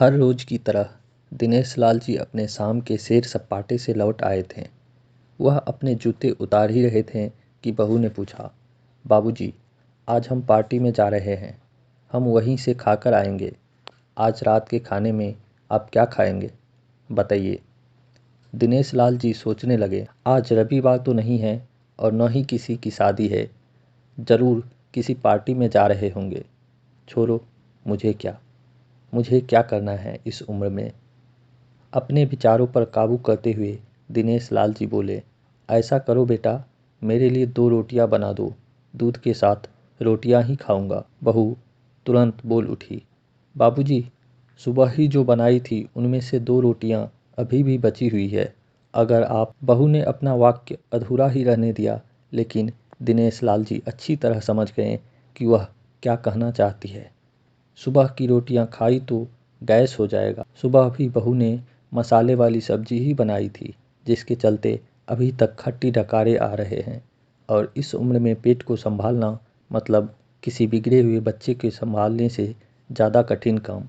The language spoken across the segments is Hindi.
हर रोज की तरह दिनेश लाल जी अपने शाम के सैर सपाटे से लौट आए थे। वह अपने जूते उतार ही रहे थे कि बहू ने पूछा, बाबूजी, आज हम पार्टी में जा रहे हैं, हम वहीं से खाकर आएंगे। आज रात के खाने में आप क्या खाएंगे, बताइए। दिनेश लाल जी सोचने लगे, आज रविवार तो नहीं है और न ही किसी की शादी है, ज़रूर किसी पार्टी में जा रहे होंगे। छोड़ो, मुझे क्या करना है इस उम्र में। अपने विचारों पर काबू करते हुए दिनेश लाल जी बोले, ऐसा करो बेटा, मेरे लिए 2 रोटियां बना दो, दूध के साथ रोटियां ही खाऊंगा। बहू तुरंत बोल उठी, बाबूजी, सुबह ही जो बनाई थी उनमें से 2 रोटियां अभी भी बची हुई है, अगर आप। बहू ने अपना वाक्य अधूरा ही रहने दिया, लेकिन दिनेश लाल जी अच्छी तरह समझ गए कि वह क्या कहना चाहती है। सुबह की रोटियां खाई तो गैस हो जाएगा। सुबह भी बहू ने मसाले वाली सब्जी ही बनाई थी, जिसके चलते अभी तक खट्टी डकारे आ रहे हैं, और इस उम्र में पेट को संभालना मतलब किसी बिगड़े हुए बच्चे के संभालने से ज़्यादा कठिन काम।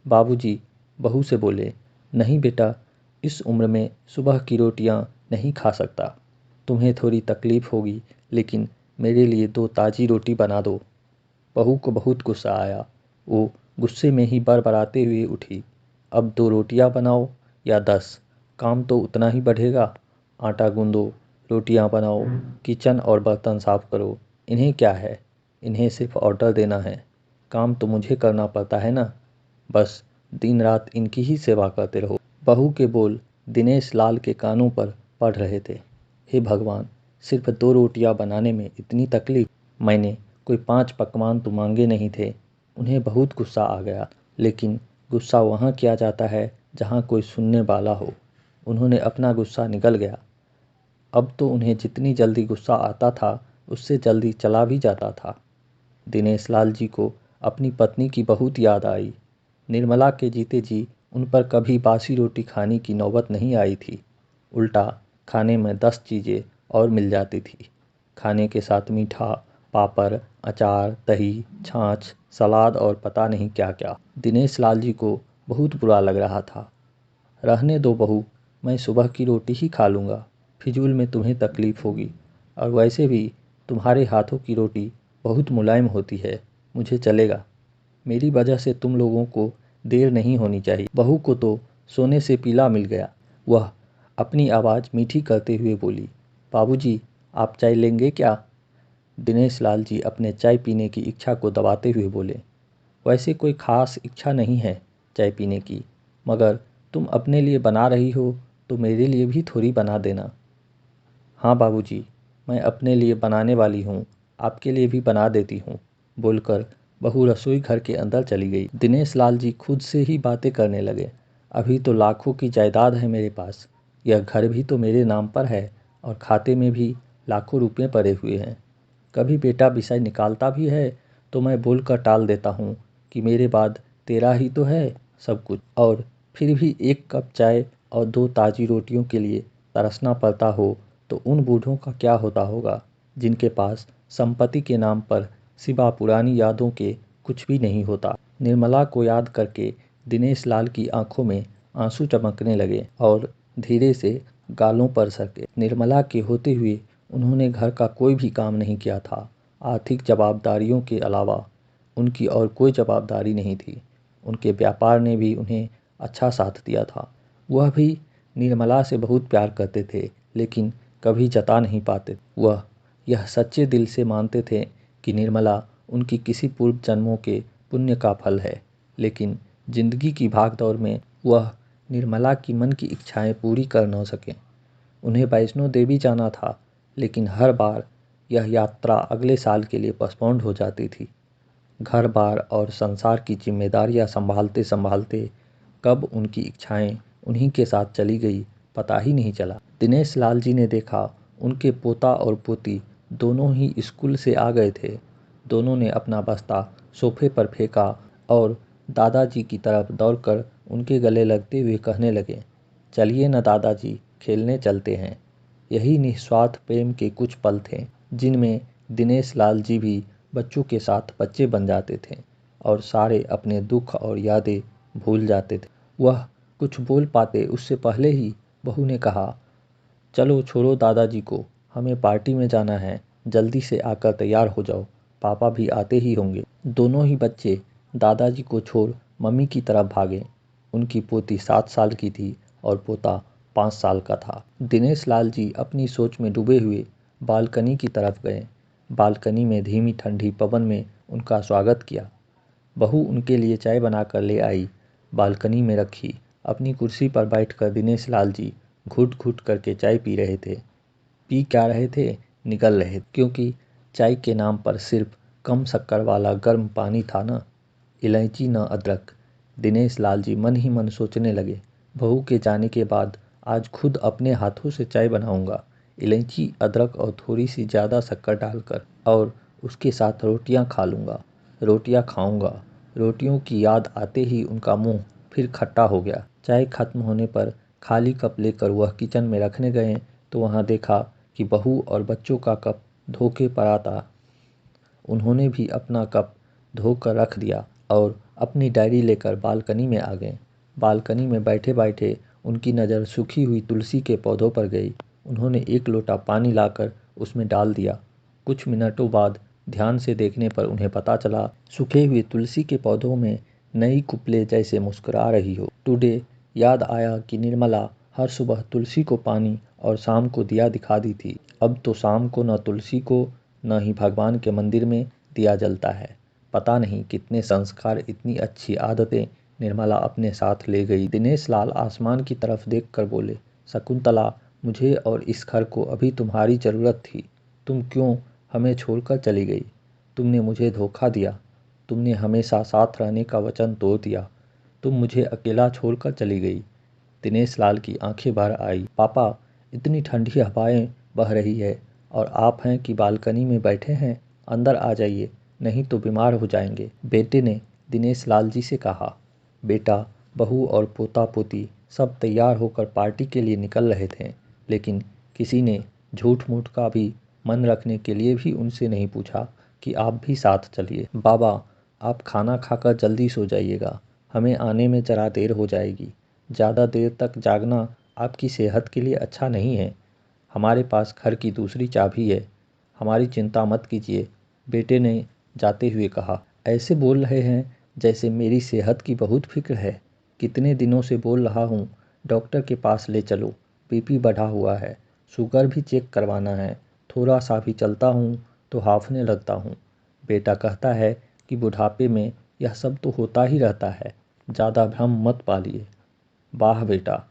बाबूजी बहू से बोले, नहीं बेटा, इस उम्र में सुबह की रोटियां नहीं खा सकता। तुम्हें थोड़ी तकलीफ होगी, लेकिन मेरे लिए 2 ताज़ी रोटी बना दो। बहू को बहुत गुस्सा आया। वो गुस्से में ही बड़बड़ाते हुए उठी, अब 2 रोटियां बनाओ या 10, काम तो उतना ही बढ़ेगा। आटा गूंदो, रोटियां बनाओ, किचन और बर्तन साफ करो। इन्हें क्या है, इन्हें सिर्फ ऑर्डर देना है, काम तो मुझे करना पड़ता है ना। बस दिन रात इनकी ही सेवा करते रहो। बहू के बोल दिनेश लाल के कानों पर पड़ रहे थे। हे भगवान, सिर्फ 2 रोटियां बनाने में इतनी तकलीफ। मैंने कोई 5 पकवान तो मांगे नहीं थे। उन्हें बहुत गुस्सा आ गया, लेकिन गुस्सा वहाँ किया जाता है जहाँ कोई सुनने वाला हो। उन्होंने अपना गुस्सा निगल गया। अब तो उन्हें जितनी जल्दी गुस्सा आता था, उससे जल्दी चला भी जाता था। दिनेश लाल जी को अपनी पत्नी की बहुत याद आई। निर्मला के जीते जी उन पर कभी बासी रोटी खाने की नौबत नहीं आई थी। उल्टा खाने में 10 चीज़ें और मिल जाती थी। खाने के साथ मीठा, पापड़, अचार, दही, छाछ, सलाद और पता नहीं क्या क्या। दिनेश लाल जी को बहुत बुरा लग रहा था। रहने दो बहू, मैं सुबह की रोटी ही खा लूँगा, फिजूल में तुम्हें तकलीफ़ होगी, और वैसे भी तुम्हारे हाथों की रोटी बहुत मुलायम होती है, मुझे चलेगा। मेरी वजह से तुम लोगों को देर नहीं होनी चाहिए। बहू को तो सोने से पीला मिल गया। वह अपनी आवाज़ मीठी करते हुए बोली, बाबूजी, आप चाय लेंगे क्या? दिनेश लाल जी अपने चाय पीने की इच्छा को दबाते हुए बोले, वैसे कोई ख़ास इच्छा नहीं है चाय पीने की, मगर तुम अपने लिए बना रही हो तो मेरे लिए भी थोड़ी बना देना। हाँ बाबूजी, मैं अपने लिए बनाने वाली हूँ, आपके लिए भी बना देती हूँ, बोलकर बहू रसोई घर के अंदर चली गई। दिनेश लाल जी खुद से ही बातें करने लगे, अभी तो लाखों की जायदाद है मेरे पास, यह घर भी तो मेरे नाम पर है और खाते में भी लाखों रुपये पड़े हुए हैं। कभी बेटा विषय निकालता भी है तो मैं बोलकर टाल देता हूँ कि मेरे बाद तेरा ही तो है सब कुछ, और फिर भी 1 कप चाय और 2 ताज़ी रोटियों के लिए तरसना पड़ता हो तो उन बूढ़ों का क्या होता होगा, जिनके पास संपत्ति के नाम पर सिवा पुरानी यादों के कुछ भी नहीं होता। निर्मला को याद करके दिनेश लाल की आंखों में आंसू चमकने लगे और धीरे से गालों पर सरके। निर्मला के होते हुए उन्होंने घर का कोई भी काम नहीं किया था। आर्थिक जवाबदारियों के अलावा उनकी और कोई जवाबदारी नहीं थी। उनके व्यापार ने भी उन्हें अच्छा साथ दिया था। वह भी निर्मला से बहुत प्यार करते थे, लेकिन कभी जता नहीं पाते। वह यह सच्चे दिल से मानते थे कि निर्मला उनकी किसी पूर्व जन्मों के पुण्य का फल है, लेकिन जिंदगी की भागदौड़ में वह निर्मला की मन की इच्छाएं पूरी कर न सके। उन्हें वैष्णो देवी जाना था, लेकिन हर बार यह यात्रा अगले साल के लिए पोस्टपोन्ड हो जाती थी। घर बार और संसार की जिम्मेदारियां संभालते संभालते कब उनकी इच्छाएं उन्हीं के साथ चली गई, पता ही नहीं चला। दिनेश लाल जी ने देखा, उनके पोता और पोती दोनों ही स्कूल से आ गए थे। दोनों ने अपना बस्ता सोफे पर फेंका और दादाजी की तरफ दौड़कर उनके गले लगते हुए कहने लगे, चलिए न दादाजी, खेलने चलते हैं। यही निस्वार्थ प्रेम के कुछ पल थे, जिनमें दिनेश लाल जी भी बच्चों के साथ बच्चे बन जाते थे और सारे अपने दुख और यादें भूल जाते थे। वह कुछ बोल पाते उससे पहले ही बहू ने कहा, चलो छोड़ो दादाजी को, हमें पार्टी में जाना है, जल्दी से आकर तैयार हो जाओ, पापा भी आते ही होंगे। दोनों ही बच्चे दादाजी को छोड़ मम्मी की तरफ भागे। उनकी पोती 7 साल की थी और पोता 5 साल का था। दिनेश लाल जी अपनी सोच में डूबे हुए बालकनी की तरफ गए। बालकनी में धीमी ठंडी पवन में उनका स्वागत किया। बहू उनके लिए चाय बनाकर ले आई, बालकनी में रखी। अपनी कुर्सी पर बैठकर दिनेश लाल जी घुट घुट करके चाय पी रहे थे। पी क्या रहे थे, निगल रहे, क्योंकि चाय के नाम पर सिर्फ कम शक्कर वाला गर्म पानी था न इलायची न अदरक। दिनेश लाल जी मन ही मन सोचने लगे, बहू के जाने के बाद आज खुद अपने हाथों से चाय बनाऊंगा, इलायची अदरक और थोड़ी सी ज़्यादा शक्कर डालकर, और उसके साथ रोटियां खा लूँगा, रोटियां खाऊंगा। रोटियों की याद आते ही उनका मुंह फिर खट्टा हो गया। चाय खत्म होने पर खाली कप लेकर वह किचन में रखने गए तो वहां देखा कि बहू और बच्चों का कप धोके पड़ा था। उन्होंने भी अपना कप धोकर रख दिया और अपनी डायरी लेकर बालकनी में आ गए। बालकनी में बैठे बैठे उनकी नज़र सूखी हुई तुलसी के पौधों पर गई। उन्होंने एक लोटा पानी लाकर उसमें डाल दिया। कुछ मिनटों बाद ध्यान से देखने पर उन्हें पता चला, सूखे हुए तुलसी के पौधों में नई कुपले जैसे मुस्कुरा रही हो। टुडे याद आया कि निर्मला हर सुबह तुलसी को पानी और शाम को दिया दिखाती थी। अब तो शाम को न तुलसी को न ही भगवान के मंदिर में दिया जलता है। पता नहीं कितने संस्कार, इतनी अच्छी आदतें निर्मला अपने साथ ले गई। दिनेश लाल आसमान की तरफ देखकर बोले, शकुंतला, मुझे और इस घर को अभी तुम्हारी ज़रूरत थी। तुम क्यों हमें छोड़कर चली गई? तुमने मुझे धोखा दिया। तुमने हमेशा साथ रहने का वचन तोड़ दिया। तुम मुझे अकेला छोड़कर चली गई। दिनेश लाल की आंखें भर आई। पापा, इतनी ठंडी हवाएं बह रही है और आप हैं कि बालकनी में बैठे हैं, अंदर आ जाइए, नहीं तो बीमार हो जाएंगे। बेटे ने दिनेश लाल जी से कहा। बेटा, बहू और पोता पोती सब तैयार होकर पार्टी के लिए निकल रहे थे, लेकिन किसी ने झूठ मूठ का भी मन रखने के लिए भी उनसे नहीं पूछा कि आप भी साथ चलिए। बाबा, आप खाना खाकर जल्दी सो जाइएगा, हमें आने में जरा देर हो जाएगी। ज़्यादा देर तक जागना आपकी सेहत के लिए अच्छा नहीं है। हमारे पास घर की दूसरी चाबी है, हमारी चिंता मत कीजिए, बेटे ने जाते हुए कहा। ऐसे बोल रहे हैं जैसे मेरी सेहत की बहुत फिक्र है। कितने दिनों से बोल रहा हूँ, डॉक्टर के पास ले चलो, बीपी बढ़ा हुआ है, शुगर भी चेक करवाना है। थोड़ा सा भी चलता हूँ तो हांफने लगता हूँ। बेटा कहता है कि बुढ़ापे में यह सब तो होता ही रहता है, ज़्यादा भ्रम मत पालिए। वाह बेटा,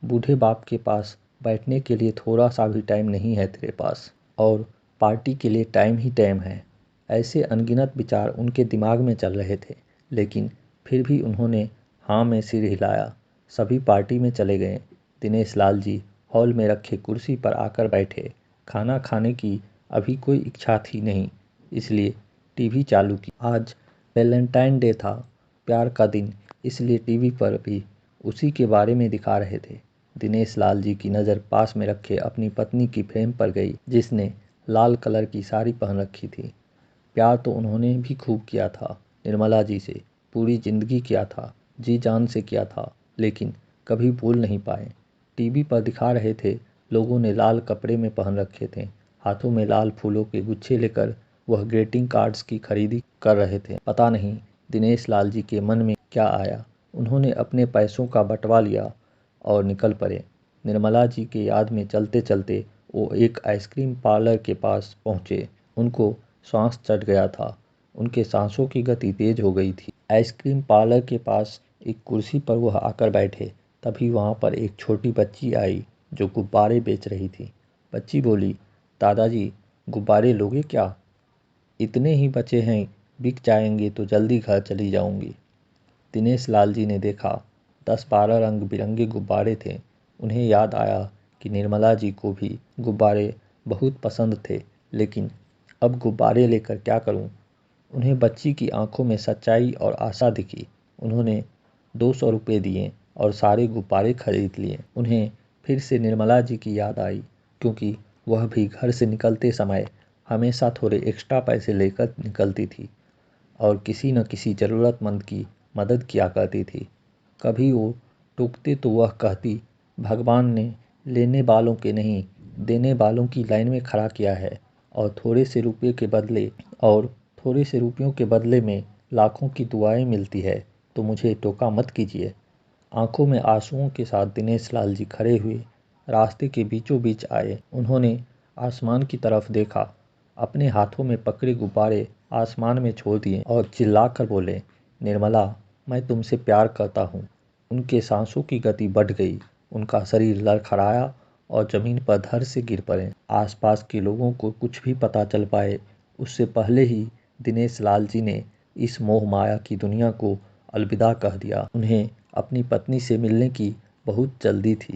बूढ़े बाप के पास बैठने के लिए थोड़ा सा भी टाइम नहीं है तेरे पास, और पार्टी के लिए टाइम ही टाइम है। ऐसे अनगिनत विचार उनके दिमाग में चल रहे थे, लेकिन फिर भी उन्होंने हाँ में सिर हिलाया। सभी पार्टी में चले गए। दिनेश लाल जी हॉल में रखे कुर्सी पर आकर बैठे। खाना खाने की अभी कोई इच्छा थी नहीं, इसलिए टीवी चालू की। आज वैलेंटाइन डे था, प्यार का दिन, इसलिए टीवी पर भी उसी के बारे में दिखा रहे थे। दिनेश लाल जी की नज़र पास में रखे अपनी पत्नी की फ्रेम पर गई, जिसने लाल कलर की साड़ी पहन रखी थी। प्यार तो उन्होंने भी खूब किया था, निर्मला जी से पूरी जिंदगी किया था, जी जान से किया था, लेकिन कभी भूल नहीं पाए। टीवी पर दिखा रहे थे, लोगों ने लाल कपड़े में पहन रखे थे, हाथों में लाल फूलों के गुच्छे लेकर वह ग्रीटिंग कार्ड्स की खरीदी कर रहे थे। पता नहीं दिनेश लाल जी के मन में क्या आया, उन्होंने अपने पैसों का बंटवा लिया और निकल पड़े। निर्मला जी के याद में चलते चलते वो एक आइसक्रीम पार्लर के पास पहुँचे। उनको सांस चढ़ गया था, उनके सांसों की गति तेज हो गई थी। आइसक्रीम पार्लर के पास एक कुर्सी पर वह आकर बैठे, तभी वहाँ पर एक छोटी बच्ची आई जो गुब्बारे बेच रही थी। बच्ची बोली, दादाजी, गुब्बारे लोगे क्या? इतने ही बचे हैं, बिक जाएंगे तो जल्दी घर चली जाऊंगी। दिनेश लाल जी ने देखा, 10-12 रंग बिरंगे गुब्बारे थे। उन्हें याद आया कि निर्मला जी को भी गुब्बारे बहुत पसंद थे, लेकिन अब गुब्बारे लेकर क्या करूं? उन्हें बच्ची की आंखों में सच्चाई और आशा दिखी। उन्होंने 200 रुपये दिए और सारे गुब्बारे खरीद लिए। उन्हें फिर से निर्मला जी की याद आई, क्योंकि वह भी घर से निकलते समय हमेशा थोड़े एक्स्ट्रा पैसे लेकर निकलती थी और किसी न किसी ज़रूरतमंद की मदद किया करती थी। कभी वो टोकते तो वह कहती, भगवान ने लेने वालों के नहीं, देने वालों की लाइन में खड़ा किया है और थोड़े से रुपयों के बदले में लाखों की दुआएं मिलती है, तो मुझे टोका मत कीजिए। आंखों में आंसुओं के साथ दिनेश लाल जी खड़े हुए रास्ते के बीचों बीच आए। उन्होंने आसमान की तरफ देखा, अपने हाथों में पकड़े गुब्बारे आसमान में छोड़ दिए और चिल्लाकर बोले, निर्मला, मैं तुमसे प्यार करता हूँ। उनके सांसों की गति बढ़ गई, उनका शरीर लड़खड़ाया और जमीन पर धड़ से गिर पड़े। आसपास के लोगों को कुछ भी पता चल पाए उससे पहले ही दिनेश लाल जी ने इस मोह माया की दुनिया को अलविदा कह दिया। उन्हें अपनी पत्नी से मिलने की बहुत जल्दी थी।